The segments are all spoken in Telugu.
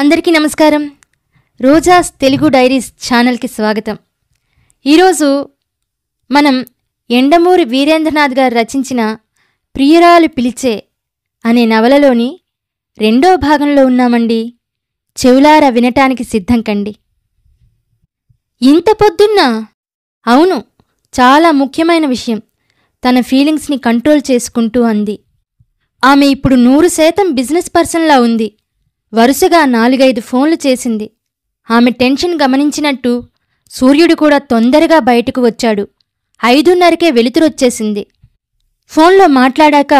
అందరికీ నమస్కారం. రోజాస్ తెలుగు డైరీస్ ఛానల్కి స్వాగతం. ఈరోజు మనం యండమూరి వీరేంద్రనాథ్ గారు రచించిన ప్రియురాలు పిలిచే అనే నవలలోని 2వ భాగంలో ఉన్నామండి. చెవులారా వినటానికి సిద్ధం కండి. ఇంత పొద్దున్న? అవును, చాలా ముఖ్యమైన విషయం. తన ఫీలింగ్స్ని కంట్రోల్ చేసుకుంటూ అంది. ఆమె ఇప్పుడు 100% బిజినెస్ పర్సన్లా ఉంది. వరుసగా 4-5 ఫోన్లు చేసింది. ఆమె టెన్షన్ గమనించినట్టు సూర్యుడు కూడా తొందరగా బయటకు వచ్చాడు. 5:30కే వెలుతురొచ్చేసింది. ఫోన్లో మాట్లాడాక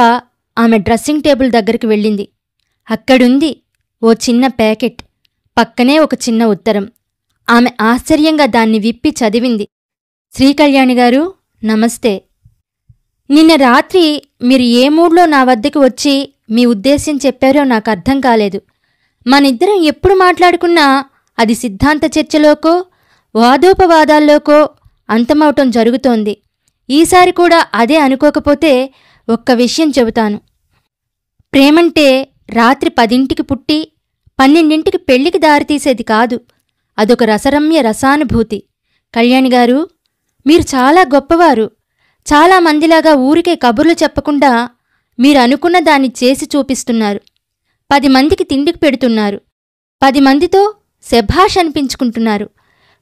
ఆమె డ్రెస్సింగ్ టేబుల్ దగ్గరికి వెళ్ళింది. అక్కడుంది ఓ చిన్న ప్యాకెట్, పక్కనే ఒక చిన్న ఉత్తరం. ఆమె ఆశ్చర్యంగా దాన్ని విప్పి చదివింది. శ్రీకళ్యాణి గారు, నమస్తే. నిన్న రాత్రి మీరు ఏ మూడ్లో నా వద్దకు వచ్చి మీ ఉద్దేశ్యం చెప్పారో నాకు అర్థం కాలేదు. మనిద్దరం ఎప్పుడు మాట్లాడుకున్నా అది సిద్ధాంత చర్చలోకో వాదోపవాదాల్లోకో అంతమవటం జరుగుతోంది. ఈసారి కూడా అదే అనుకోకపోతే ఒక్క విషయం చెబుతాను. ప్రేమంటే రాత్రి 10ంటికి పుట్టి 12ంటికి పెళ్లికి దారితీసేది కాదు. అదొక రసరమ్య రసానుభూతి. కళ్యాణిగారు, మీరు చాలా గొప్పవారు. చాలా మందిలాగా ఊరికే కబుర్లు చెప్పకుండా మీరు అనుకున్న దాన్ని చేసి చూపిస్తున్నారు. 10 మందికి తిండికి పెడుతున్నారు. 10 మందితో శభాష్ అనిపించుకుంటున్నారు.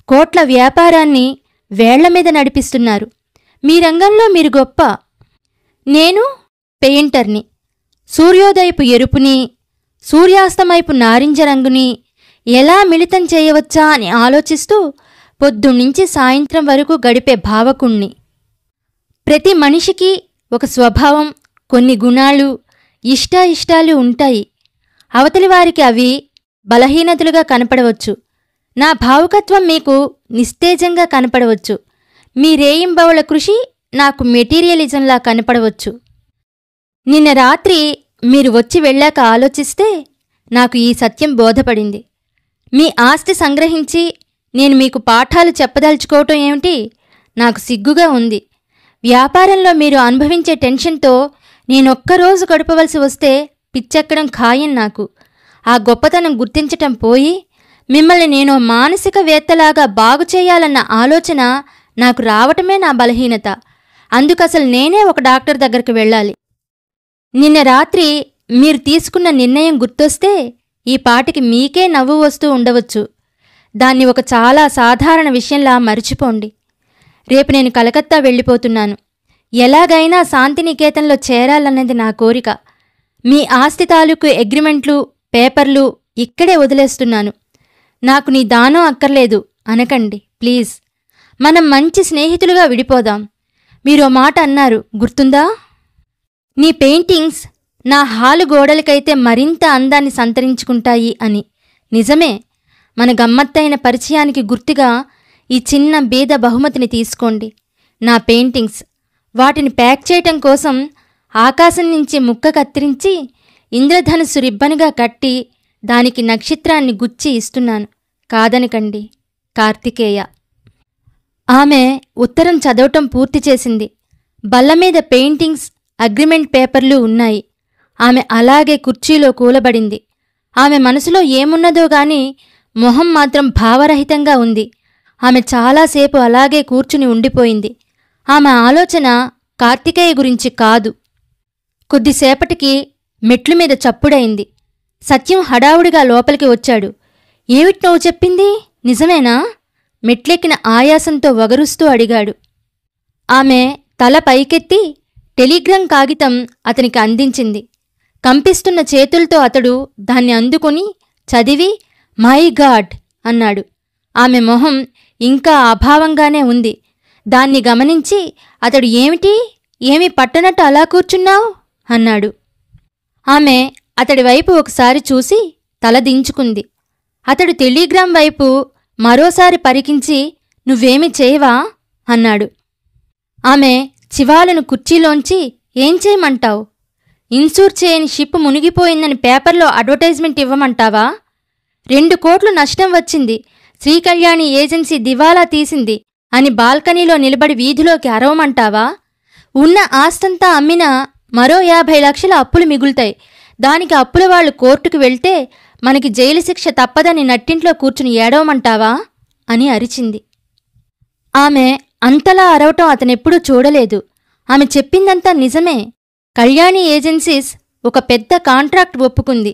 కోట్ల వ్యాపారాన్ని వేళ్లమీద నడిపిస్తున్నారు. మీ రంగంలో మీరు గొప్ప. నేను పెయింటర్ని. సూర్యోదయపు ఎరుపుని, సూర్యాస్తమైపు నారింజ రంగుని ఎలా మిళితం చేయవచ్చా అని ఆలోచిస్తూ పొద్దున్నుంచి సాయంత్రం వరకు గడిపే భావకుణ్ణి. ప్రతి మనిషికి ఒక స్వభావం, కొన్ని గుణాలు, ఇష్టాయిష్టాలు ఉంటాయి. అవతలివారికి అవి బలహీనతలుగా కనపడవచ్చు. నా భావుకత్వం మీకు నిస్తేజంగా కనపడవచ్చు. మీ రేయింబవళ కృషి నాకు మెటీరియలిజంలా కనపడవచ్చు. నిన్న రాత్రి మీరు వచ్చి వెళ్ళాక ఆలోచిస్తే నాకు ఈ సత్యం బోధపడింది. మీ ఆస్తి సంగ్రహించి నేను మీకు పాఠాలు చెప్పదలుచుకోవటం ఏమిటి? నాకు సిగ్గుగా ఉంది. వ్యాపారంలో మీరు అనుభవించే టెన్షన్తో నేనొక్కరోజు గడపవలసి వస్తే పిచ్చెక్కడం ఖాయం. నాకు ఆ గొప్పతనం గుర్తించటం పోయి మిమ్మల్ని నేను మానసికవేత్తలాగా బాగుచేయాలన్న ఆలోచన నాకు రావటమే నా బలహీనత. అందుకసలు నేనే ఒక డాక్టర్ దగ్గరికి వెళ్ళాలి. నిన్న రాత్రి మీరు తీసుకున్న నిర్ణయం గుర్తొస్తే ఈ పాటికి మీకే నవ్వు వస్తూ ఉండవచ్చు. దాన్ని ఒక చాలా సాధారణ విషయంలా మరిచిపోండి. రేపు నేను కలకత్తా వెళ్ళిపోతున్నాను. ఎలాగైనా శాంతినికేతన్లో చేరాలన్నది నా కోరిక. మీ ఆస్తి తాలూకు అగ్రిమెంట్లు, పేపర్లు ఇక్కడే వదిలేస్తున్నాను. నాకు నీ దానం అక్కర్లేదు అనకండి ప్లీజ్. మనం మంచి స్నేహితులుగా విడిపోదాం. మీరో మాట అన్నారు, గుర్తుందా? నీ పెయింటింగ్స్ నా హాలు గోడలకైతే మరింత అందాన్ని సంతరించుకుంటాయి అని. నిజమే. మన గమ్మత్తైన పరిచయానికి గుర్తుగా ఈ చిన్న బీద బహుమతిని తీసుకోండి. నా పెయింటింగ్స్. వాటిని ప్యాక్ చేయటం కోసం ఆకాశం నుంచి ముక్క కత్తిరించి ఇంద్రధనుస్సు రిబ్బనుగా కట్టి దానికి నక్షత్రాన్ని గుచ్చి ఇస్తున్నాను. కాదనకండి. కార్తికేయ. ఆమె ఉత్తరం చదవటం పూర్తి చేసింది. బల్లమీద పెయింటింగ్స్, అగ్రిమెంట్ పేపర్లు ఉన్నాయి. ఆమె అలాగే కుర్చీలో కూలబడింది. ఆమె మనసులో ఏమున్నదో గాని మొహం మాత్రం భావరహితంగా ఉంది. ఆమె చాలాసేపు అలాగే కూర్చుని ఉండిపోయింది. ఆమె ఆలోచన కార్తికేయ గురించి కాదు. కొద్దిసేపటికి మెట్ల మీద చప్పుడైంది. సత్యం హడావుడిగా లోపలికి వచ్చాడు. ఏమిటి నువ్వు చెప్పింది? నిజమేనా? మెట్లెక్కిన ఆయాసంతో వగరుస్తూ అడిగాడు. ఆమె తల పైకెత్తి టెలిగ్రామ్ కాగితం అతనికి అందించింది. కంపిస్తున్న చేతులతో అతడు దాన్ని అందుకుని చదివి మై గాడ్ అన్నాడు. ఆమె మొహం ఇంకా అభావంగానే ఉంది. దాన్ని గమనించి అతడు ఏమీ పట్టనట్టు అలా కూర్చున్నావు అన్నాడు. ఆమె అతడి వైపు ఒకసారి చూసి తల దించుకుంది. అతడు టెలిగ్రామ్ వైపు మరోసారి పరికించి నువ్వేమీ చేయవా అన్నాడు. ఆమె చివాలను కుర్చీలోంచి ఏం చేయమంటావు? ఇన్సూర్ చేయని షిప్ మునిగిపోయిందని పేపర్లో అడ్వర్టైజ్మెంట్ ఇవ్వమంటావా? 2 కోట్లు నష్టం వచ్చింది, శ్రీకళ్యాణి ఏజెన్సీ దివాలా తీసింది అని బాల్కనీలో నిలబడి వీధిలోకి అరవమంటావా? ఉన్న ఆస్తంతా అమ్మినా మరో 50 లక్షల అప్పులు మిగులుతాయి. దానికి అప్పుల వాళ్ళు కోర్టుకు వెళ్తే మనకి జైలు శిక్ష తప్పదని నట్టింట్లో కూర్చుని ఏడవమంటావా అని అరిచింది. ఆమె అంతలా అరవటం అతనెప్పుడూ చూడలేదు. ఆమె చెప్పిందంతా నిజమే. కళ్యాణి ఏజెన్సీస్ ఒక పెద్ద కాంట్రాక్ట్ ఒప్పుకుంది.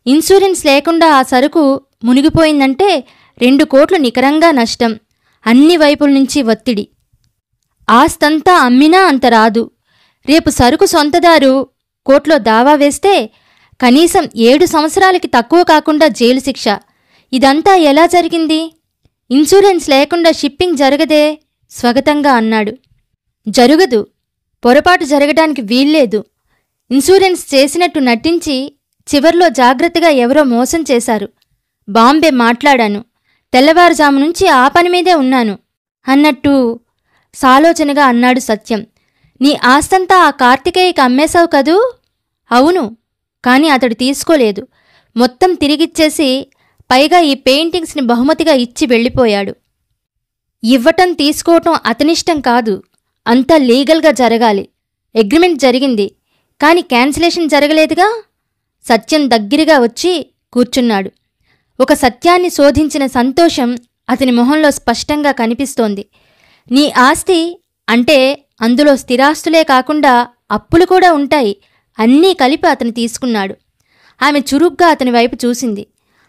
ఇన్సూరెన్స్ లేకుండా ఆ సరుకు మునిగిపోయిందంటే 2 కోట్లు నికరంగా నష్టం. అన్ని వైపుల నుంచి ఒత్తిడి. ఆస్తంతా అమ్మినా అంత రాదు. రేపు సరుకు సొంతదారు కోర్టులో దావా వేస్తే కనీసం 7 సంవత్సరాలకి తక్కువ కాకుండా జైలు శిక్ష. ఇదంతా ఎలా జరిగింది? ఇన్సూరెన్స్ లేకుండా షిప్పింగ్ జరగదే స్వగతంగా అన్నాడు. జరుగదు. పొరపాటు జరగడానికి వీల్లేదు. ఇన్సూరెన్స్ చేసినట్టు నటించి చివర్లో జాగ్రత్తగా ఎవరో మోసం చేశారు. బాంబే మాట్లాడాను. తెల్లవారుజాము నుంచి ఆ పనిమీదే ఉన్నాను అన్నట్టు సాలోచనగా అన్నాడు సత్యం. నీ ఆస్తంతా ఆ కార్తికేయకి అమ్మేశావు కదూ? అవును. కాని అతడు తీసుకోలేదు. మొత్తం తిరిగిచ్చేసి పైగా ఈ పెయింటింగ్స్ని బహుమతిగా ఇచ్చి వెళ్ళిపోయాడు. ఇవ్వటం తీసుకోవటం అతనిష్టం కాదు. అంతా లీగల్గా జరగాలి. అగ్రిమెంట్ జరిగింది. కాని క్యాన్సిలేషన్ జరగలేదుగా. సత్యం దగ్గరగా వచ్చి కూర్చున్నాడు. ఒక సత్యాన్ని శోధించిన సంతోషం అతని మొహంలో స్పష్టంగా కనిపిస్తోంది. నీ ఆస్తి అంటే అందులో స్థిరాస్తులే కాకుండా అప్పులు కూడా ఉంటాయి. అన్నీ కలిపి అతను తీసుకున్నాడు. ఆమె చురుగ్గా అతని వైపు చూసింది.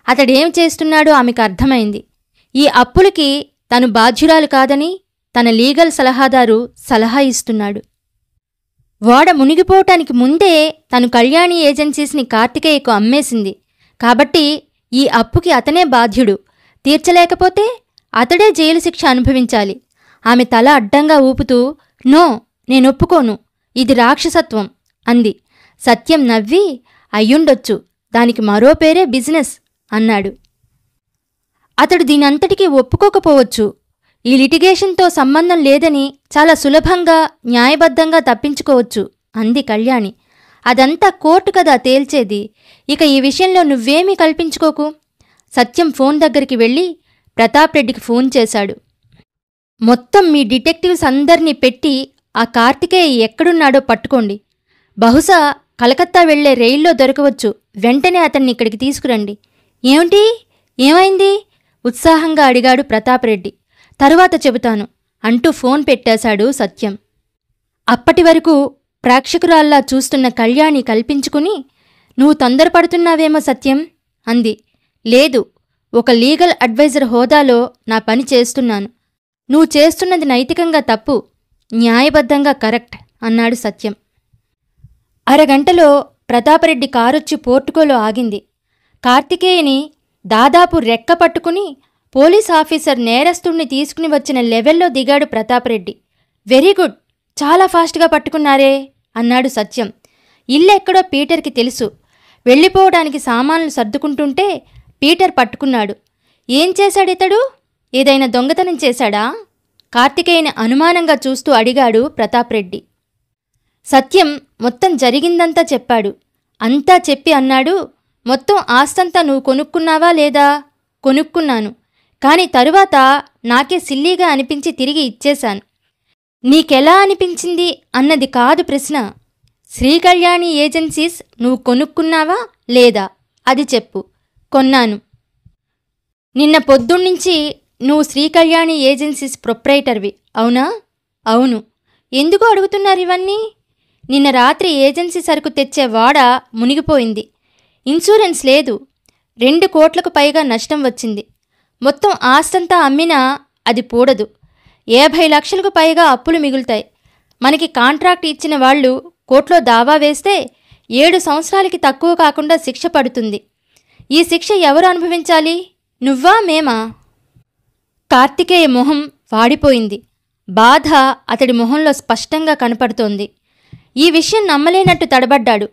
అతడేం చేస్తున్నాడో ఆమెకు అర్థమైంది. ఈ అప్పులకి తను బాధ్యురాలు కాదని తన లీగల్ సలహాదారు సలహా ఇస్తున్నాడు. వాడ మునిగిపోవటానికి ముందే తను కళ్యాణి ఏజెన్సీస్ని కార్తికేయకు అమ్మేసింది. కాబట్టి ఈ అప్పుకి అతనే బాధ్యుడు. తీర్చలేకపోతే అతడే జైలు శిక్ష అనుభవించాలి. ఆమె తల అడ్డంగా ఊపుతూ, నో, నేనొప్పుకోను. ఇది రాక్షసత్వం అంది. సత్యం నవ్వి, అయ్యుండొచ్చు. దానికి మరో పేరే బిజినెస్ అన్నాడు. అతడు దీనంతటికీ ఒప్పుకోకపోవచ్చు. ఈ లిటిగేషన్తో సంబంధం లేదని చాలా సులభంగా న్యాయబద్ధంగా తప్పించుకోవచ్చు అంది కళ్యాణి. అదంతా కోర్టు కదా తేల్చేది. ఇక ఈ విషయంలో నువ్వేమీ కల్పించుకోకు. సత్యం ఫోన్ దగ్గరికి వెళ్ళి ప్రతాప్ రెడ్డికి ఫోన్ చేశాడు. మొత్తం మీ డిటెక్టివ్స్ అందర్నీ పెట్టి ఆ కార్తికేయ ఎక్కడున్నాడో పట్టుకోండి. బహుశా కలకత్తా వెళ్లే రైల్లో దొరకవచ్చు. వెంటనే అతన్ని ఇక్కడికి తీసుకురండి. ఏమిటి? ఏమైంది? ఉత్సాహంగా అడిగాడు ప్రతాప్ రెడ్డి. తరువాత చెబుతాను అంటూ ఫోన్ పెట్టేశాడు సత్యం. అప్పటి వరకు ప్రేక్షకురాల్లా చూస్తున్న కళ్యాణి కల్పించుకుని, నువ్వు తొందరపడుతున్నావేమో సత్యం అంది. లేదు, ఒక లీగల్ అడ్వైజర్ హోదాలో నా పని చేస్తున్నాను. నువ్వు చేస్తున్నది నైతికంగా తప్పు, న్యాయబద్ధంగా కరెక్ట్ అన్నాడు సత్యం. అరగంటలో ప్రతాపరెడ్డి కారొచ్చి పోర్టుకోలో ఆగింది. కార్తికేయని దాదాపు రెక్క పట్టుకుని పోలీస్ ఆఫీసర్ నేరస్తుణ్ణి తీసుకుని వచ్చిన లెవెల్లో దిగాడు ప్రతాపరెడ్డి. వెరీ గుడ్, చాలా ఫాస్ట్గా పట్టుకున్నారే అన్నాడు సత్యం. ఇల్లెక్కడో పీటర్కి తెలుసు. వెళ్ళిపోవడానికి సామాన్లు సర్దుకుంటుంటే పీటర్ పట్టుకున్నాడు. ఏం చేశాడితడు? ఏదైనా దొంగతనం చేశాడా? కార్తికేయని అనుమానంగా చూస్తూ అడిగాడు ప్రతాపరెడ్డి. సత్యం మొత్తం జరిగిందంతా చెప్పాడు. అంతా చెప్పి అన్నాడు, మొత్తం ఆస్తంతా నువ్వు కొనుక్కున్నావా లేదా? కొనుక్కున్నాను. కాని తరువాత నాకే సిల్లీగా అనిపించి తిరిగి ఇచ్చేశాను. నీకెలా అనిపించింది అన్నది కాదు ప్రశ్న. శ్రీకళ్యాణి ఏజెన్సీస్ నువ్వు కొనుక్కున్నావా లేదా అది చెప్పు. కొన్నాను. నిన్న పొద్దున్నుంచి నువ్వు శ్రీకళ్యాణి ఏజెన్సీస్ ప్రొప్రైటర్వి, అవునా? అవును. ఎందుకు అడుగుతున్నారు ఇవన్నీ? నిన్న రాత్రి ఏజెన్సీ సరుకు తెచ్చే వాడ మునిగిపోయింది. ఇన్సూరెన్స్ లేదు. 2 కోట్లకు పైగా నష్టం వచ్చింది. మొత్తం ఆస్తంతా అమ్మినా అది పూడదు. 50 లక్షలకు పైగా అప్పులు మిగులుతాయి. మనకి కాంట్రాక్ట్ ఇచ్చిన వాళ్ళు కోర్టులో దావా వేస్తే 7 సంవత్సరాలకి తక్కువ కాకుండా శిక్ష పడుతుంది. ఈ శిక్ష ఎవరు అనుభవించాలి? నువ్వా మేమా? కార్తికేయ మొహం వాడిపోయింది. బాధ అతడి మొహంలో స్పష్టంగా కనపడుతోంది. ఈ విషయం నమ్మలేనట్టు తడబడ్డాడు.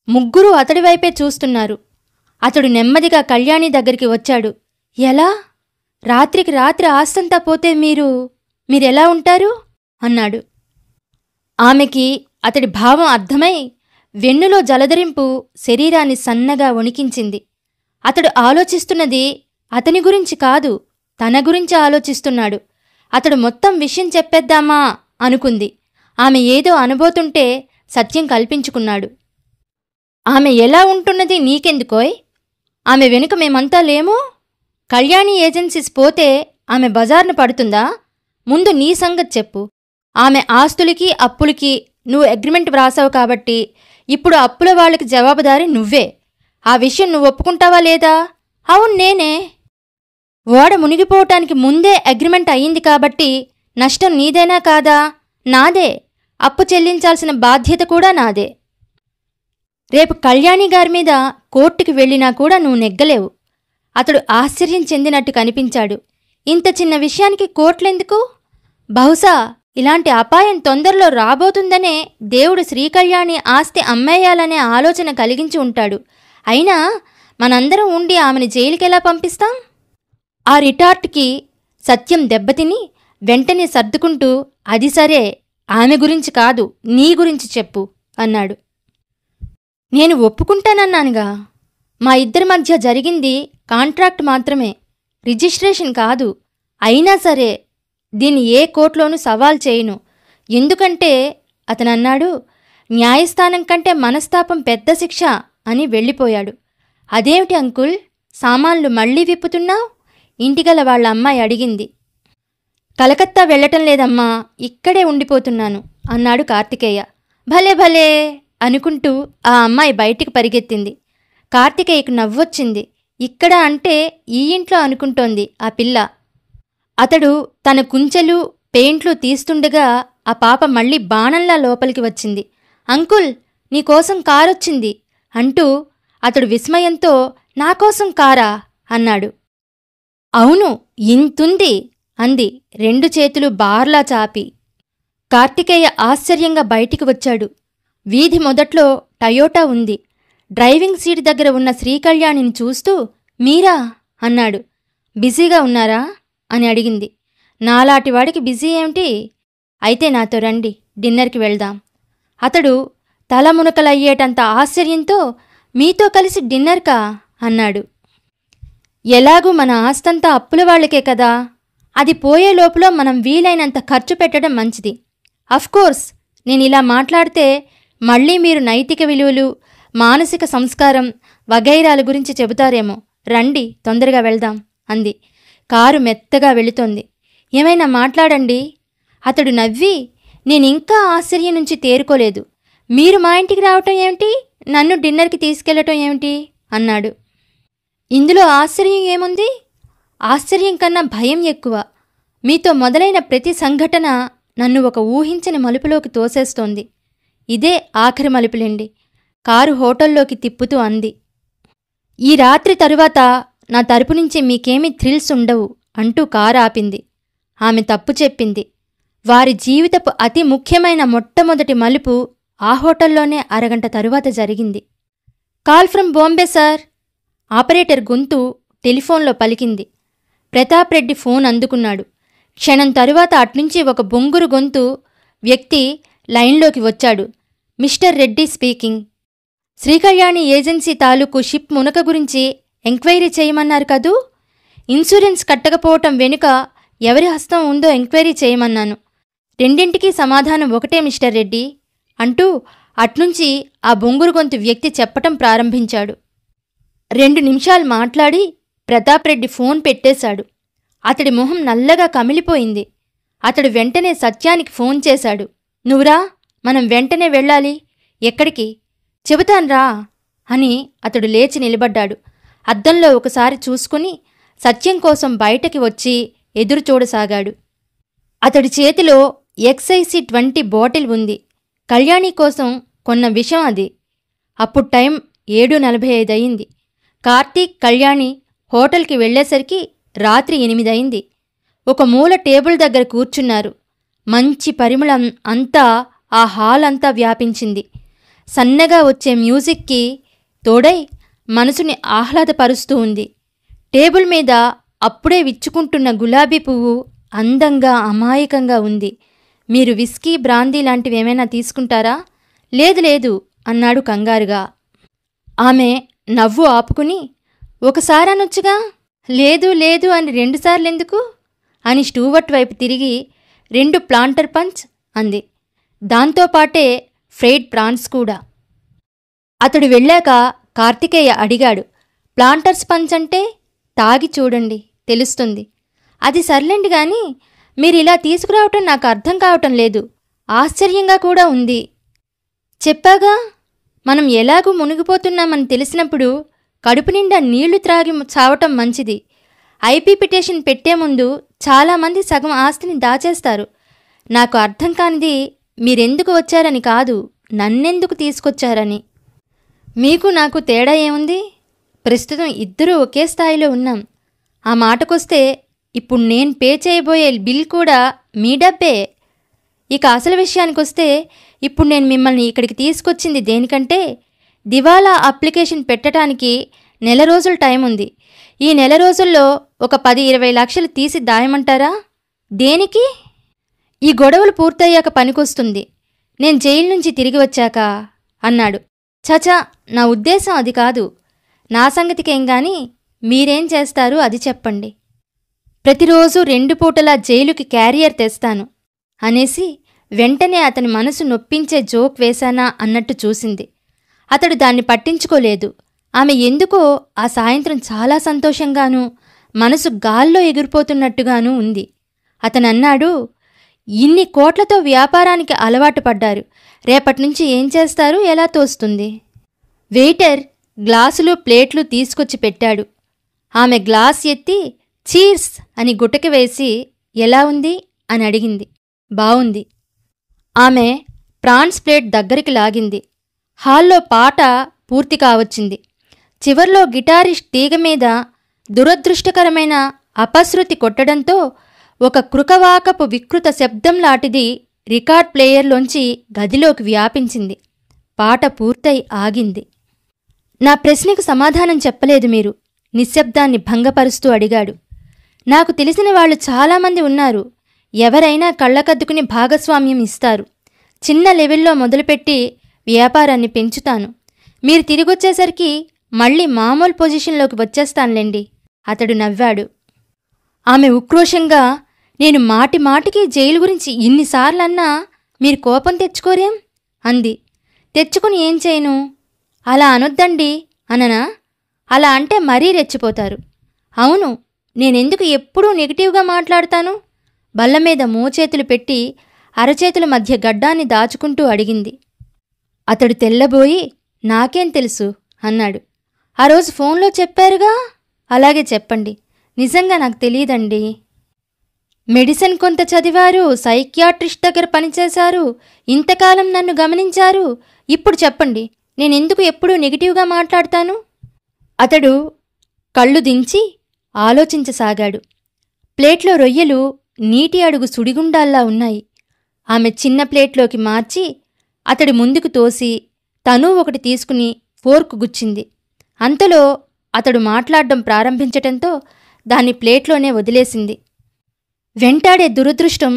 ముగ్గురూ అతడి వైపే చూస్తున్నారు. అతడు నెమ్మదిగా కళ్యాణి దగ్గరికి వచ్చాడు. ఎలా? రాత్రికి రాత్రి ఆస్తంతా పోతే మీరెలా ఉంటారు అన్నాడు. ఆమెకి అతడి భావం అర్థమై వెన్నులో జలధరింపు శరీరాన్ని సన్నగా వణికించింది. అతడు ఆలోచిస్తున్నది అతని గురించి కాదు, తన గురించి ఆలోచిస్తున్నాడు. అతడు మొత్తం విషయం చెప్పేద్దామా అనుకుంది. ఆమె ఏదో అనబోతుంటే సత్యం కల్పించుకున్నాడు. ఆమె ఎలా ఉంటున్నది నీకెందుకోయ్? ఆమె వెనుక మేమంతా లేము? కళ్యాణి ఏజెన్సీస్ పోతే ఆమె బజార్ను పడుతుందా? ముందు నీ సంగతి చెప్పు. ఆమె ఆస్తులకి అప్పులకి నువ్వు అగ్రిమెంట్ వ్రాసావు కాబట్టి ఇప్పుడు అప్పుల వాళ్ళకి జవాబుదారి నువ్వే. ఆ విషయం నువ్వు ఒప్పుకుంటావా లేదా? అవును, నేనే. ఓడ మునిగిపోవటానికి ముందే అగ్రిమెంట్ అయ్యింది కాబట్టి నష్టం నీదేనా కాదా? నాదే. అప్పు చెల్లించాల్సిన బాధ్యత కూడా నాదే. రేపు కళ్యాణి గారి కోర్టుకి వెళ్ళినా కూడా నువ్వు నెగ్గలేవు. అతడు ఆశ్చర్యం చెందినట్టు కనిపించాడు. ఇంత చిన్న విషయానికి కోర్టులెందుకు? బహుశా ఇలాంటి అపాయం తొందరలో రాబోతుందనే దేవుడు శ్రీకళ్యాణి ఆస్తి అమ్మేయాలనే ఆలోచన కలిగించి ఉంటాడు. అయినా మనందరం ఉండి ఆమెను జైలుకెలా పంపిస్తాం? ఆ రిటార్ట్కి సత్యం దెబ్బతిని వెంటనే సర్దుకుంటూ, అది సరే, ఆమె గురించి కాదు, నీ గురించి చెప్పు అన్నాడు. నేను ఒప్పుకుంటానన్నానుగా. మా ఇద్దరి మధ్య జరిగింది కాంట్రాక్ట్ మాత్రమే, రిజిస్ట్రేషన్ కాదు. అయినా సరే దీన్ని ఏ కోర్టులోనూ సవాల్ చేయను. ఎందుకంటే అతనన్నాడు, న్యాయస్థానం కంటే మనస్తాపం పెద్ద శిక్ష అని వెళ్ళిపోయాడు. అదేమిటి అంకుల్, సామాన్లు మళ్లీ విప్పుతున్నావు? ఇంటిగల వాళ్ళ అమ్మాయి అడిగింది. కలకత్తా వెళ్లటం లేదమ్మా, ఇక్కడే ఉండిపోతున్నాను అన్నాడు కార్తికేయ. భలే భలే అనుకుంటూ ఆ అమ్మాయి బయటికి పరిగెత్తింది. కార్తికేయకు నవ్వొచ్చింది. ఇక్కడ అంటే ఈ ఇంట్లో అనుకుంటోంది ఆ పిల్ల. అతడు తన కుంచెలు పెయింట్లు తీస్తుండగా ఆ పాప మళ్లీ బాణంలా లోపలికి వచ్చింది. అంకుల్, నీకోసం కారొచ్చింది అంటూ అతడు విస్మయంతో, నాకోసం కారా అన్నాడు. అవును, ఇంతుంది అంది, 2 చేతులు బార్లా చాపి. కార్తికేయ ఆశ్చర్యంగా బయటికి వచ్చాడు. వీధి మొదట్లో టయోటా ఉంది. డ్రైవింగ్ సీట్ దగ్గర ఉన్న శ్రీకళ్యాణిని చూస్తూ, మీరా అన్నాడు. బిజీగా ఉన్నారా అని అడిగింది. నాలాటివాడికి బిజీ ఏమిటి? అయితే నాతో రండి, డిన్నర్కి వెళ్దాం. అతడు తలమునకలయ్యేటంత ఆశ్చర్యంతో, మీతో కలిసి డిన్నర్కా అన్నాడు. ఎలాగూ మన ఆస్తంతా అప్పుల వాళ్లకే కదా, అది పోయే లోపల మనం వీలైనంత ఖర్చు పెట్టడం మంచిది. అఫ్కోర్స్ నేనిలా మాట్లాడితే మళ్లీ మీరు నైతిక విలువలు, మానసిక సంస్కారం వగైరాల గురించి చెబుతారేమో. రండి, తొందరగా వెళ్దాం అంది. కారు మెత్తగా వెళుతోంది. ఏమైనా మాట్లాడండి. అతడు నవ్వి, నేనింకా ఆశ్చర్యం నుంచి తేరుకోలేదు. మీరు మా ఇంటికి రావటం ఏమిటి, నన్ను డిన్నర్కి తీసుకెళ్లటం ఏమిటి అన్నాడు. ఇందులో ఆశ్చర్యం ఏముంది? ఆశ్చర్యం కన్నా భయం ఎక్కువ. మీతో మొదలైన ప్రతి సంఘటన నన్ను ఒక ఊహించని మలుపులోకి తోసేస్తోంది. ఇదే ఆఖరి మలుపులేండి, కారు హోటల్లోకి తిప్పుతూ అంది. ఈ రాత్రి తరువాత నా తరపు నుంచి మీకేమీ థ్రిల్స్ ఉండవు అంటూ కారు ఆపింది. ఆమె తప్పు చెప్పింది. వారి జీవితపు అతి ముఖ్యమైన మొట్టమొదటి మలుపు ఆ హోటల్లోనే అరగంట తరువాత జరిగింది. Call from Bombay sir. Operator గొంతు టెలిఫోన్లో పలికింది. ప్రతాప్ రెడ్డి ఫోన్ అందుకున్నాడు. క్షణం తరువాత అట్నుంచి ఒక బొంగురు గొంతు వ్యక్తి లైన్లోకి వచ్చాడు. Mister Reddy speaking. Srikalyani agency తాలూకు షిప్ మునక గురించి ఎంక్వైరీ చేయమన్నారు కదూ? ఇన్సూరెన్స్ కట్టకపోవటం వెనుక ఎవరి హస్తం ఉందో ఎంక్వైరీ చేయమన్నాను. రెండింటికీ సమాధానం ఒకటే మిస్టర్ రెడ్డి అంటూ అట్నుంచి ఆ బొంగురు గొంతు వ్యక్తి చెప్పటం ప్రారంభించాడు. 2 నిమిషాలు మాట్లాడి ప్రతాప్ రెడ్డి ఫోన్ పెట్టేశాడు. అతడి మొహం నల్లగా కమిలిపోయింది. అతడు వెంటనే సత్యానికి ఫోన్ చేశాడు. నువ్వురా, మనం వెంటనే వెళ్ళాలి. ఎక్కడికి? చెబుతాన్రా అని అతడు లేచి నిలబడ్డాడు. అద్దంలో ఒకసారి చూసుకుని సత్యం కోసం బయటకి వచ్చి ఎదురుచూడసాగాడు. అతడి చేతిలో XIC-20 బాటిల్ ఉంది. కళ్యాణి కోసం కొన్న విషం అది. అప్పుడు టైం 7:45 అయింది. కార్తీక్, కళ్యాణి హోటల్కి వెళ్లేసరికి రాత్రి 8 అయింది. ఒక మూల టేబుల్ దగ్గర కూర్చున్నారు. మంచి పరిమళం అంతా ఆ హాల్ అంతా వ్యాపించింది. సన్నగా వచ్చే మ్యూజిక్కి తోడై మనసుని ఆహ్లాదపరుస్తూ ఉంది. టేబుల్ మీద అప్పుడే విచ్చుకుంటున్న గులాబీ పువ్వు అందంగా అమాయకంగా ఉంది. మీరు విస్కీ, బ్రాందీ లాంటివేమైనా తీసుకుంటారా? లేదు లేదు అన్నాడు కంగారుగా. ఆమె నవ్వు ఆపుకుని, ఒకసారనొచ్చుగా. లేదు లేదు అని 2 సార్లెందుకు అని స్టూవర్ట్ వైపు తిరిగి 2 ప్లాంటర్ పంచ్ అంది. దాంతోపాటే ఫ్రైడ్ ప్రాన్స్ కూడా. అతడు వెళ్ళాక కార్తికేయ అడిగాడు, ప్లాంటర్స్ పంచ్ అంటే తాగి చూడండి, తెలుస్తుంది. అది సర్లేండి గాని మీరు ఇలా తీసుకురావటం నాకు అర్థం కావటం లేదు. ఆశ్చర్యంగా కూడా ఉంది. చెప్పాగా, మనం ఎలాగూ మునిగిపోతున్నామని తెలిసినప్పుడు కడుపు నిండా నీళ్లు త్రాగి చావటం మంచిది. ఐపీ పిటిషన్ పెట్టే ముందు చాలామంది సగం ఆస్తిని దాచేస్తారు. నాకు అర్థం కానిది మీరెందుకు వచ్చారని కాదు, నన్నెందుకు తీసుకొచ్చారని. మీకు నాకు తేడా ఏముంది? ప్రస్తుతం ఇద్దరూ ఒకే స్థాయిలో ఉన్నాం. ఆ మాటకొస్తే ఇప్పుడు నేను పే చేయబోయే బిల్ కూడా మీ డబ్బే. ఇక అసలు విషయానికొస్తే ఇప్పుడు నేను మిమ్మల్ని ఇక్కడికి తీసుకొచ్చింది దేనికంటే, దివాలా అప్లికేషన్ పెట్టడానికి 1 నెల రోజుల టైం ఉంది. ఈ 1 నెల రోజుల్లో ఒక 10-20 లక్షలు తీసి దాయమంటారా? దేనికి? ఈ గొడవలు పూర్తయ్యాక పనికొస్తుంది, నేను జైలు నుంచి తిరిగి వచ్చాక అన్నాడు. చచా, నా ఉద్దేశం అది కాదు. నా సంగతికేం గాని మీరేం చేస్తారు అది చెప్పండి. ప్రతిరోజు 2 పూటలా జైలుకి క్యారియర్ తెస్తాను అనేసి వెంటనే అతని మనసు నొప్పించే జోక్ వేశానా అన్నట్టు చూసింది. అతడు దాన్ని పట్టించుకోలేదు. ఆమె ఎందుకో ఆ సాయంత్రం చాలా సంతోషంగానూ మనసు గాల్లో ఎగిరిపోతున్నట్టుగానూ ఉంది. అతనన్నాడు, ఇన్ని కోట్లతో వ్యాపారానికి అలవాటు పడ్డారు, రేపటినుంచి ఏం చేస్తారు, ఎలా తోస్తుంది? వెయిటర్ గ్లాసులు ప్లేట్లు తీసుకొచ్చి పెట్టాడు. ఆమె గ్లాస్ ఎత్తి చీర్స్ అని గుటక వేసి ఎలా ఉంది అని అడిగింది. బావుంది. ఆమె ప్రాన్స్ ప్లేట్ దగ్గరికి లాగింది. హాల్లో పాట పూర్తి కావచ్చింది. చివర్లో గిటారిస్ట్ తీగ మీద దురదృష్టకరమైన అపశృతి కొట్టడంతో ఒక కృకవాకపు వికృత శబ్దం లాంటిది రికార్డ్ ప్లేయర్లోంచి గదిలోకి వ్యాపించింది. పాట పూర్తయి ఆగింది. నా ప్రశ్నకు సమాధానం చెప్పలేదు మీరు, నిశ్శబ్దాన్ని భంగపరుస్తూ అడిగాడు. నాకు తెలిసిన వాళ్ళు చాలామంది ఉన్నారు. ఎవరైనా కళ్ళకద్దుకుని భాగస్వామ్యం ఇస్తారు. చిన్న లెవెల్లో మొదలుపెట్టి వ్యాపారాన్ని పెంచుతాను. మీరు తిరిగొచ్చేసరికి మళ్ళీ మామూలు పొజిషన్లోకి వచ్చేస్తానులేండి. అతడు నవ్వాడు. ఆమె ఉక్రోషంగా, నేను మాటి మాటికి జైలు గురించి ఇన్నిసార్లన్నా మీరు కోపం తెచ్చుకోరేం అంది. తెచ్చుకుని ఏం చేయను? అలా అనొద్దండి అననా? అలా అంటే మరీ రెచ్చిపోతారు. అవును, నేనెందుకు ఎప్పుడూ నెగిటివ్గా మాట్లాడతాను? బల్లమీద మోచేతులు పెట్టి అరచేతుల మధ్య గడ్డాన్ని దాచుకుంటూ అడిగింది. అతడు తెల్లబోయి, నాకేం తెలుసు అన్నాడు. ఆ రోజు ఫోన్లో చెప్పారుగా. అలాగే చెప్పండి. నిజంగా నాకు తెలియదండి. మెడిసిన్ కొంత చదివారు, సైకియాట్రిస్ట్ దగ్గర పనిచేశారు, ఇంతకాలం నన్ను గమనించారు. ఇప్పుడు చెప్పండి, నేనెందుకు ఎప్పుడూ నెగిటివ్గా మాట్లాడతాను? అతడు కళ్ళు దించి ఆలోచించసాగాడు. ప్లేట్లో రొయ్యలు నీటి అడుగు సుడిగుండాల్లా ఉన్నాయి. ఆమె చిన్న ప్లేట్లోకి మార్చి అతడి ముందుకు తోసి తనూ ఒకటి తీసుకుని ఫోర్కు గుచ్చింది. అంతలో అతడు మాట్లాడడం ప్రారంభించటంతో దాన్ని ప్లేట్లోనే వదిలేసింది. వెంటాడే దురదృష్టం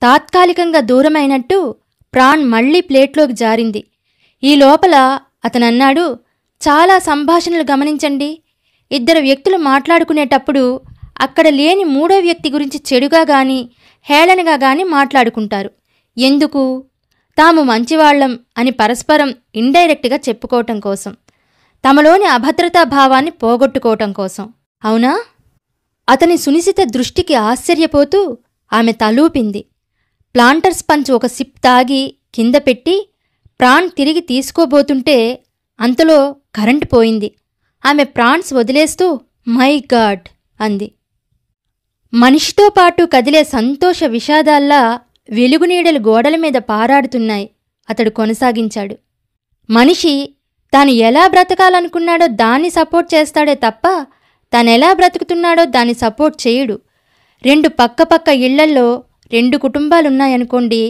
తాత్కాలికంగా దూరమైనట్టు ప్రాణ్ మళ్లీ ప్లేట్లోకి జారింది. ఈ లోపల అతనన్నాడు, చాలా సంభాషణలు గమనించండి. 2 వ్యక్తులు మాట్లాడుకునేటప్పుడు అక్కడ లేని 3వ వ్యక్తి గురించి చెడుగా గాని హేళనగా గాని మాట్లాడుకుంటారు. ఎందుకు? తాము మంచివాళ్లం అని పరస్పరం ఇండైరెక్ట్గా చెప్పుకోవటం కోసం, తమలోని అభద్రతాభావాన్ని పోగొట్టుకోవటం కోసం. అవునా? అతని సునిశిత దృష్టికి ఆశ్చర్యపోతూ ఆమె తలూపింది. ప్లాంటర్స్ పంచ్ ఒక సిప్ తాగి కింద పెట్టి ప్రాణ్ తిరిగి తీసుకోబోతుంటే అంతలో కరెంటు పోయింది. ఆమె ప్రాన్స్ వదిలేస్తూ మై గాడ్ అంది. మనిషితో పాటు కదిలే సంతోష విషాదాల్లా వెలుగునీడలు గోడల మీద పారాడుతున్నాయి. అతడు కొనసాగించాడు. మనిషి తాను ఎలా బ్రతకాలనుకున్నాడో దాన్ని సపోర్ట్ చేస్తాడే తప్ప తానెలా బ్రతుకుతున్నాడో దాన్ని సపోర్ట్ చేయడు. 2 పక్కపక్క ఇళ్లల్లో 2 కుటుంబాలున్నాయనుకోండి.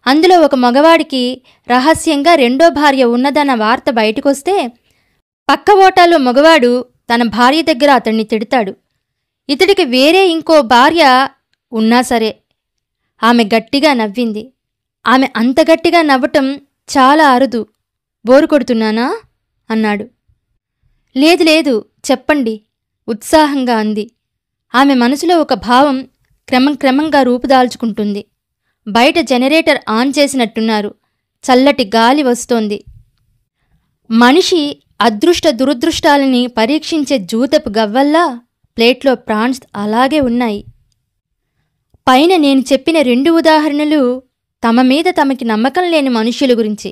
అందులో ఒక మగవాడికి రహస్యంగా 2వ భార్య ఉన్నదన్న వార్త బయటకొస్తే పక్క ఓటాలో మగవాడు తన భార్య దగ్గర అతన్ని తిడతాడు. ఇతడికి వేరే ఇంకో భార్య ఉన్నా సరే. ఆమె గట్టిగా నవ్వింది. ఆమె అంత గట్టిగా నవ్వటం చాలా అరుదు. బోరు కొడుతున్నానా అన్నాడు. లేదు లేదు, చెప్పండి ఉత్సాహంగా అంది. ఆమె మనసులో ఒక భావం క్రమంగా రూపుదాల్చుకుంటుంది. బయట జనరేటర్ ఆన్ చేసినట్టున్నారు. చల్లటి గాలి వస్తోంది. మనిషి అదృష్ట దురదృష్టాలని పరీక్షించే జూతపు గవ్వల్లా ప్లేట్లో ప్రాన్స్ అలాగే ఉన్నాయి. పైన నేను చెప్పిన 2 ఉదాహరణలు తమ మీద తమకి నమ్మకం లేని మనుష్యుల గురించి.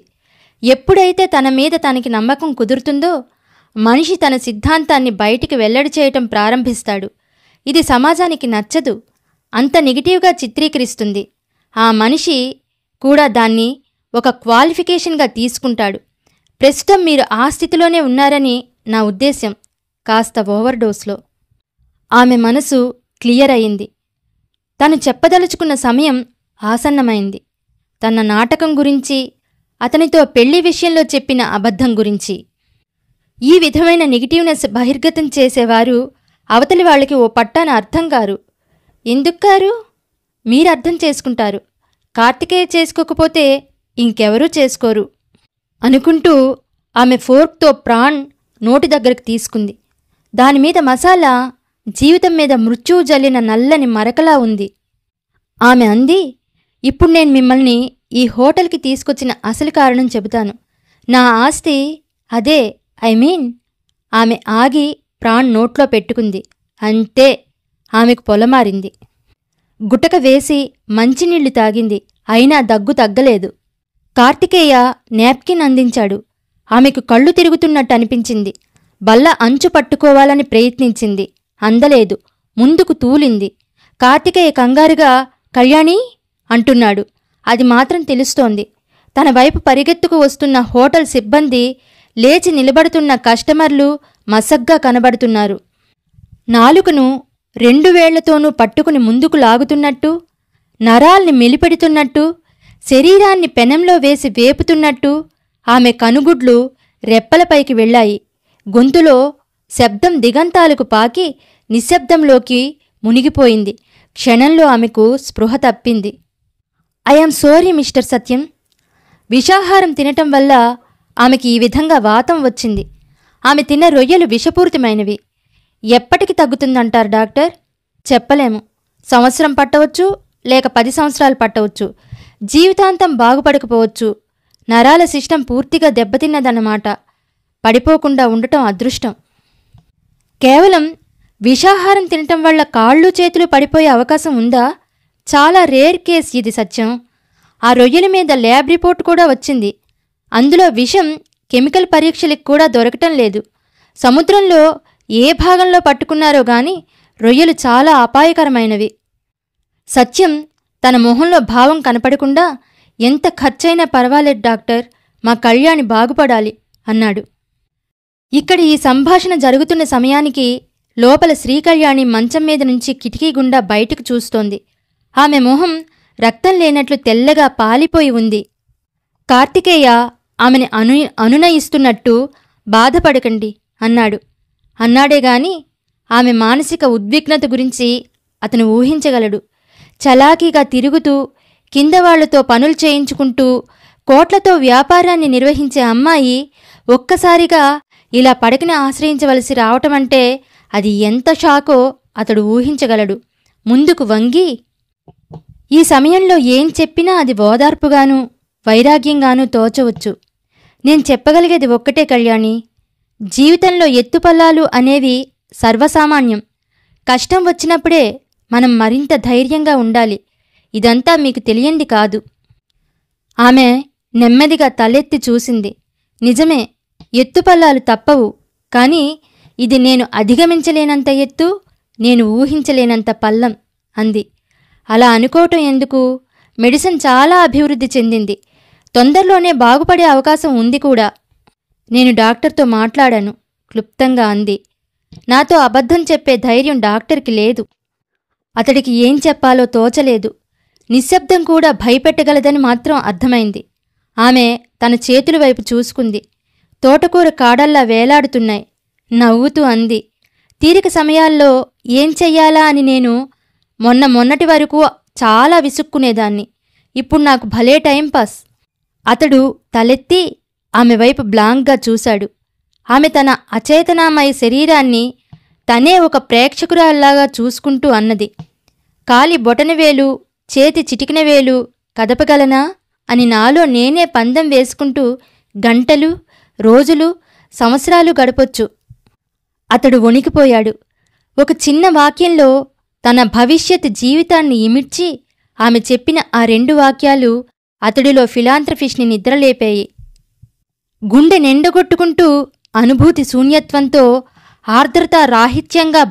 ఎప్పుడైతే తన మీద తనకి నమ్మకం కుదురుతుందో మనిషి తన సిద్ధాంతాన్ని బయటికి వెల్లడి చేయటం ప్రారంభిస్తాడు. ఇది సమాజానికి నచ్చదు, అంత నెగిటివ్గా చిత్రీకరిస్తుంది. ఆ మనిషి కూడా దాన్ని ఒక క్వాలిఫికేషన్గా తీసుకుంటాడు. ప్రస్తుతం మీరు ఆ స్థితిలోనే ఉన్నారని నా ఉద్దేశ్యం, కాస్త ఓవర్డోస్లో. ఆమె మనసు క్లియర్ అయింది. తను చెప్పదలుచుకున్న సమయం ఆసన్నమైంది. తన నాటకం గురించి, అతనితో పెళ్లి విషయంలో చెప్పిన అబద్ధం గురించి. ఈ విధమైన నెగిటివ్నెస్ బహిర్గతం చేసేవారు అవతలి వాళ్ళకి ఓ పట్టాన అర్థం కారు. ఎందుక్కారు? మీరు అర్థం చేసుకుంటారు. కార్తికేయ చేసుకోకపోతే ఇంకెవరూ చేసుకోరు అనుకుంటూ ఆమె ఫోర్క్తో ప్రాన్ నోటి దగ్గరకు తీసుకుంది. దానిమీద మసాలా జీవితం మీద మృత్యువు జల్లిన నల్లని మరకలా ఉంది. ఆమె అంది, ఇప్పుడు నేను మిమ్మల్ని ఈ హోటల్కి తీసుకొచ్చిన అసలు కారణం చెబుతాను. నా ఆస్తి అదే, ఆమె ఆగి ప్రాణ్ నోట్లో పెట్టుకుంది. అంతే, ఆమెకు పొలమారింది. గుటక వేసి మంచినీళ్లు తాగింది. అయినా దగ్గు తగ్గలేదు. కార్తికేయ నాప్కిన్ అందించాడు. ఆమెకు కళ్ళు తిరుగుతున్నట్టు అనిపించింది. బల్ల అంచు పట్టుకోవాలని ప్రయత్నించింది. అందలేదు. ముందుకు తూలింది. కార్తికేయ కంగారుగా కళ్యాణి అంటున్నాడు. అది మాత్రం తెలుస్తోంది. తన వైపు పరిగెత్తుకు వస్తున్న హోటల్ సిబ్బంది, లేచి నిలబడుతున్న కస్టమర్లు మసగ్గా కనబడుతున్నారు. నాలుకను 2 వేళ్లతోనూ పట్టుకుని ముందుకు లాగుతున్నట్టు, నరాల్ని మెలిపెడుతున్నట్టు, శరీరాన్ని పెనంలో వేసి వేపుతున్నట్టు ఆమె కనుగుడ్లు రెప్పలపైకి వెళ్లాయి. గొంతులో శబ్దం దిగంతాలకు పాకి నిశ్శబ్దంలోకి మునిగిపోయింది. క్షణంలో ఆమెకు స్పృహ తప్పింది. ఐయామ్ సోరీ మిస్టర్ సత్యం. విషాహారం తినటం వల్ల ఆమెకి ఈ విధంగా వాతం వచ్చింది. ఆమె తిన్న రొయ్యలు విషపూరితమైనవి. ఎప్పటికి తగ్గుతుందంటారు డాక్టర్? చెప్పలేము. సంవత్సరం పట్టవచ్చు, లేక 10 సంవత్సరాలు పట్టవచ్చు. జీవితాంతం బాగుపడకపోవచ్చు. నరాల సిస్టం పూర్తిగా దెబ్బతిన్నదన్నమాట. పడిపోకుండా ఉండటం అదృష్టం. కేవలం విషాహారం తినటం వల్ల కాళ్ళు చేతులు పడిపోయే అవకాశం ఉందా? చాలా రేర్ కేస్ ఇది సత్యం. ఆ రొయ్యల మీద ల్యాబ్ రిపోర్ట్ కూడా వచ్చింది. అందులో విషం కెమికల్ పరీక్షలకు కూడా దొరకటం లేదు. సముద్రంలో ఏ భాగంలో పట్టుకున్నారో గాని రొయ్యలు చాలా అపాయకరమైనవి. సత్యం తన మొహంలో భావం కనపడకుండా, ఎంత ఖర్చైనా పర్వాలేదు డాక్టర్, మా కళ్యాణి బాగుపడాలి అన్నాడు. ఇక్కడ ఈ సంభాషణ జరుగుతున్న సమయానికి లోపల శ్రీకళ్యాణి మంచం మీద నుంచి కిటికీ గుండా బయటకు చూస్తోంది. ఆమె మొహం రక్తం లేనట్లు తెల్లగా పాలిపోయి ఉంది. కార్తికేయ ఆమెని అనునయిస్తున్నట్టు, బాధపడకండి అన్నాడు. అన్నాడేగాని ఆమె మానసిక ఉద్విగ్నత గురించి అతను ఊహించగలడు. చలాకీగా తిరుగుతూ, కిందవాళ్లతో పనులు చేయించుకుంటూ, కోట్లతో వ్యాపారాన్ని నిర్వహించే అమ్మాయి ఒక్కసారిగా ఇలా పడకని ఆశ్రయించవలసి రావటమంటే అది ఎంత షాకో అతడు ఊహించగలడు. ముందుకు వంగి, ఈ సమయంలో ఏం చెప్పినా అది ఓదార్పుగానూ వైరాగ్యంగానూ తోచవచ్చు. నేను చెప్పగలిగేది ఒక్కటే కళ్యాణి, జీవితంలో ఎత్తుపల్లాలు అనేవి సర్వసామాన్యం. కష్టం వచ్చినప్పుడే మనం మరింత ధైర్యంగా ఉండాలి. ఇదంతా మీకు తెలియంది కాదు. ఆమె నెమ్మదిగా తలెత్తి చూసింది. నిజమే, ఎత్తుపల్లాలు తప్పవు. కాని ఇది నేను అధిగమించలేనంత ఎత్తు, నేను ఊహించలేనంత పల్లం అంది. అలా అనుకోవటం ఎందుకు? మెడిసిన్ చాలా అభివృద్ధి చెందింది. తొందరలోనే బాగుపడే అవకాశం ఉంది కూడా. నేను డాక్టర్తో మాట్లాడాను క్లుప్తంగా అంది. నాతో అబద్ధం చెప్పే ధైర్యం డాక్టర్కి లేదు. అతడికి ఏం చెప్పాలో తోచలేదు. నిశ్శబ్దం కూడా భయపెట్టగలదని మాత్రం అర్థమైంది. ఆమె తన చేతుల వైపు చూసుకుంది. తోటకూర కాడల్లా వేలాడుతున్నాయి. నవ్వుతూ అంది, తీరిక సమయాల్లో ఏం చెయ్యాలా అని నేను మొన్నటి వరకు చాలా విసుక్కునేదాన్ని. ఇప్పుడు నాకు భలే టైంపాస్. అతడు తలెత్తి ఆమె వైపు బ్లాంక్గా చూశాడు. ఆమె తన అచేతనామయ శరీరాన్ని తనే ఒక ప్రేక్షకురాల్లాగా చూసుకుంటూ అన్నది, కాలి బొటనవేలు, చేతి చిటికినవేలు కదపగలనా అని నాలో నేనే పందెం వేసుకుంటూ గంటలు, రోజులు, సంవత్సరాలు గడపొచ్చు. అతడు వణికిపోయాడు. ఒక చిన్న వాక్యంలో తన భవిష్యత్ జీవితాన్ని ఇమిడ్చి ఆమె చెప్పిన ఆ 2 వాక్యాలు అతడిలో ఫిలాంథ్రఫిస్ట్ని నిద్రలేపాయి. గుండె నిండగొట్టుకుంటూ అనుభూతి శూన్యత్వంతో ఆర్ద్రతా రాహిత్యంగా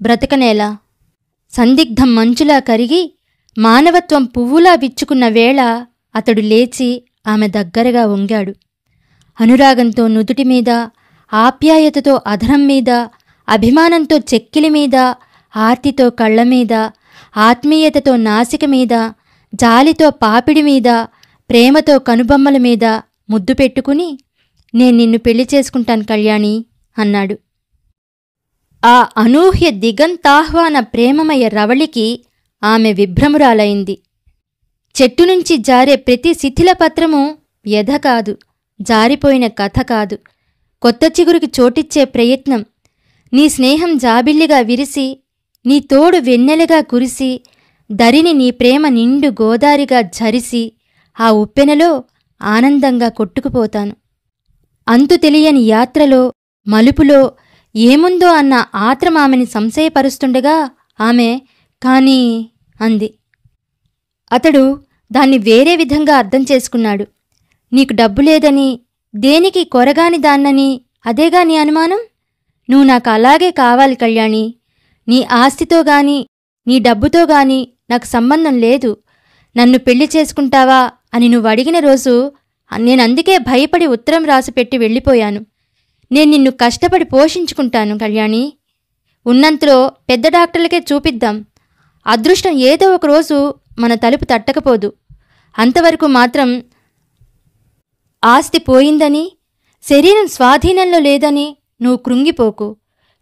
బ్రతకనేలా సందిగ్ధం మంచులా కరిగి మానవత్వం పువ్వులా విచ్చుకున్న వేళ అతడు లేచి ఆమె దగ్గరగా వంగాడు. అనురాగంతో నుదుటిమీద, ఆప్యాయతతో అధరం మీద, అభిమానంతో చెక్కిలిమీద, ఆర్తితో కళ్లమీద, ఆత్మీయతతో నాసికమీద, జాలితో పాపిడిమీద, ప్రేమతో కనుబొమ్మల మీద ముద్దు పెట్టుకుని, నేను నిన్ను పెళ్లి చేసుకుంటాను కళ్యాణి అన్నాడు. ఆ అనూహ్య దిగంతాహ్వాన ప్రేమమయ రవళికి ఆమె విభ్రమురాలైంది. చెట్టునుంచి జారే ప్రతి శిథిలపత్రము వ్యధ కాదు, జారిపోయిన కథ కాదు, కొత్త చిగురికి చోటిచ్చే ప్రయత్నం. నీ స్నేహం జాబిల్లిగా విరిసి, నీ తోడు వెన్నెలగా కురిసి, దరిని నీ ప్రేమ నిండు గోదారిగా ఝరిసి, ఆ ఉప్పెనలో ఆనందంగా కొట్టుకుపోతాను. అంతు తెలియని యాత్రలో, మలుపులో ఏముందో అన్న ఆత్రమామెని సంశయపరుస్తుండగా ఆమె కానీ అంది. అతడు దాన్ని వేరే విధంగా అర్థం చేసుకున్నాడు. నీకు డబ్బు లేదని, దేనికి కొరగాని దాన్నని అదేగా నీ అనుమానం? నువ్వు నాకు అలాగే కావాలి కళ్యాణి. నీ ఆస్తితోగాని, నీ డబ్బుతోగాని నాకు సంబంధం లేదు. నన్ను పెళ్లి చేసుకుంటావా అని నువ్వు అడిగిన రోజు నేనందుకే భయపడి ఉత్తరం రాసిపెట్టి వెళ్ళిపోయాను. నేను నిన్ను కష్టపడి పోషించుకుంటాను కళ్యాణి. ఉన్నంతలో పెద్ద డాక్టర్లకే చూపిద్దాం. అదృష్టం ఏదో ఒకరోజు మన తలుపు తట్టకపోదు. అంతవరకు మాత్రం ఆస్తి పోయిందని, శరీరం స్వాధీనంలో లేదని నువ్వు కృంగిపోకు.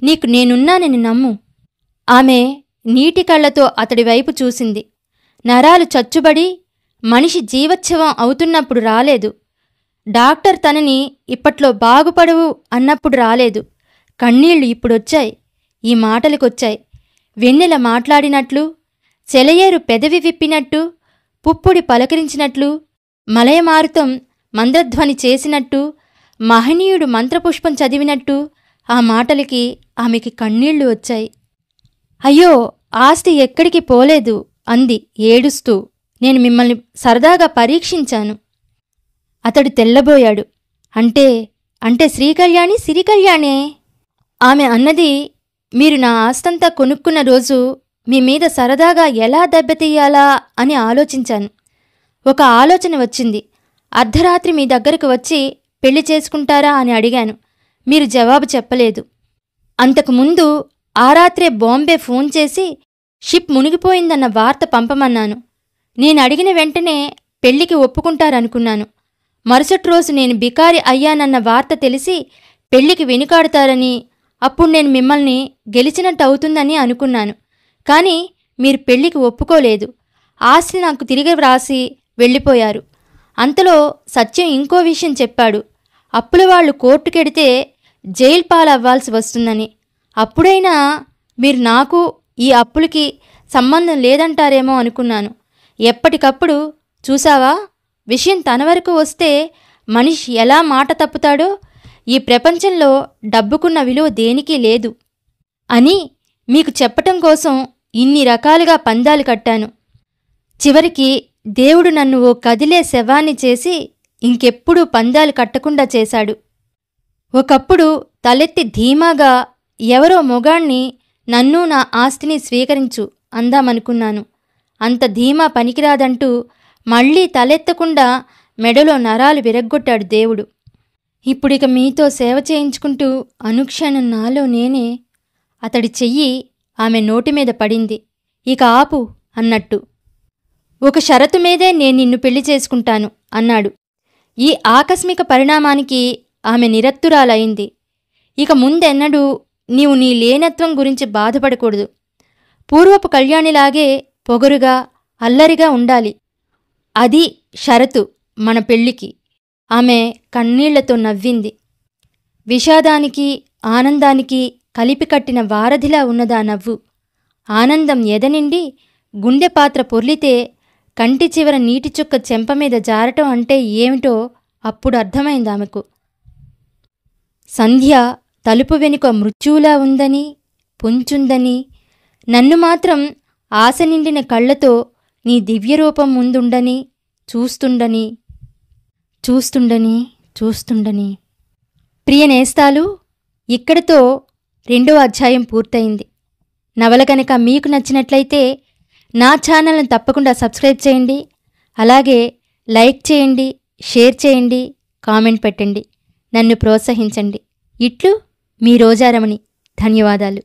నీకు నేనున్నానని నమ్ము. ఆమె నీటి కళ్లతో అతడి వైపు చూసింది. నరాలు చచ్చుబడి మనిషి జీవోత్సవం అవుతున్నప్పుడు రాలేదు. డాక్టర్ తనని ఇప్పట్లో బాగుపడవు అన్నప్పుడు రాలేదు. కన్నీళ్లు ఇప్పుడొచ్చాయి. ఈ మాటలకొచ్చాయి. వెన్నెల మాట్లాడినట్లు, సెలయేరు పెదవి విప్పినట్టు, పుప్పుడి పలకరించినట్లు, మలయమారుతం మంద్రధ్వని చేసినట్టు, మహనీయుడు మంత్రపుష్పం చదివినట్టు ఆ మాటలకి ఆమెకి కన్నీళ్లు వచ్చాయి. అయ్యో, ఆస్తి ఎక్కడికి పోలేదు అంది ఏడుస్తూ. నేను మిమ్మల్ని సరదాగా పరీక్షించాను. అతడు తెల్లబోయాడు. అంటే శ్రీకళ్యాణి సిరికళ్యాణే? ఆమె అన్నది, మీరు నా ఆస్తంతా కొనుక్కున్న రోజు మీ మీద సరదాగా ఎలా దెబ్బతీయాలా అని ఆలోచించాను. ఒక ఆలోచన వచ్చింది. అర్ధరాత్రి మీ దగ్గరకు వచ్చి పెళ్లి చేసుకుంటారా అని అడిగాను. మీరు జవాబు చెప్పలేదు. అంతకుముందు ఆ రాత్రే బాంబే ఫోన్ చేసి షిప్ మునిగిపోయిందన్న వార్త పంపమన్నాను. నేను అడిగిన వెంటనే పెళ్లికి ఒప్పుకుంటారనుకున్నాను. మరుసటి రోజు నేను బికారి అయ్యానన్న వార్త తెలిసి పెళ్లికి వెనుకాడుతారని, అప్పుడు నేను మిమ్మల్ని గెలిచినట్టు అవుతుందని అనుకున్నాను. కానీ మీరు పెళ్లికి ఒప్పుకోలేదు. ఆస్తి నాకు తిరిగి వ్రాసి వెళ్ళిపోయారు. అంతలో సత్యం ఇంకో విషయం చెప్పాడు. అప్పులవాళ్లు కోర్టుకెడితే జైలు పాలవ్వాల్సి వస్తుందని. అప్పుడైనా మీరు నాకు ఈ అప్పులకి సంబంధం లేదంటారేమో అనుకున్నాను. ఎప్పటికప్పుడు చూసావా, విషయం తన వరకు వస్తే మనిషి ఎలా మాట తప్పుతాడో. ఈ ప్రపంచంలో డబ్బుకున్న విలువ దేనికీ లేదు అని మీకు చెప్పటం కోసం ఇన్ని రకాలుగా పందాలు కట్టాను. చివరికి దేవుడు నన్ను ఓ కదిలే శవాన్ని చేసి ఇంకెప్పుడూ పందాలు కట్టకుండా చేశాడు. ఒకప్పుడు తలెత్తి ధీమాగా ఎవరో మొగాణ్ణి నన్ను నా ఆస్తిని స్వీకరించు అందామనుకున్నాను. అంత ధీమా పనికిరాదంటూ మళ్లీ తలెత్తకుండా మెడలో నరాలు విరగ్గొట్టాడు దేవుడు. ఇప్పుడిక మీతో సేవ చేయించుకుంటూ అనుక్షణం నాలో నేనే. అతడి చెయ్యి ఆమె నోటిమీద పడింది. ఇక ఆపు అన్నట్టు. ఒక షరతు మీదే నేను నిన్ను పెళ్లి చేసుకుంటాను అన్నాడు. ఈ ఆకస్మిక పరిణామానికి ఆమె నిరత్తురాలైంది. ఇక ముందెన్నడూ నీవు నీ లేనత్వం గురించి బాధపడకూడదు. పూర్వపు కళ్యాణిలాగే పొగరుగా, అల్లరిగా ఉండాలి. అది షరతు మన పెళ్లికి. ఆమె కన్నీళ్లతో నవ్వింది. విషాదానికి, ఆనందానికి కలిపికట్టిన వారధిలా ఉన్నదా నవ్వు. ఆనందం ఎదనిండి గుండెపాత్ర పొర్లితే కంటి చివర నీటి చుక్క చెంపమీద జారటం అంటే ఏమిటో అప్పుడు అర్థమైందామెకు. సంధ్య తలుపు వెనుక మృత్యువులా ఉందని, పొంచుందని, నన్ను మాత్రం ఆశ నిండిన కళ్లతో నీ దివ్యరూపం ముందుండని, చూస్తుండని చూస్తుండని చూస్తుండని. ప్రియ నేస్తాలు, ఇక్కడితో 2వ అధ్యాయం పూర్తయింది. నవల కనుక మీకు నచ్చినట్లయితే నా ఛానల్ను తప్పకుండా సబ్స్క్రైబ్ చేయండి. అలాగే లైక్ చేయండి, షేర్ చేయండి, కామెంట్ పెట్టండి. నన్ను ప్రోత్సహించండి. ఇట్లు మీ రోజారమణి. ధన్యవాదాలు.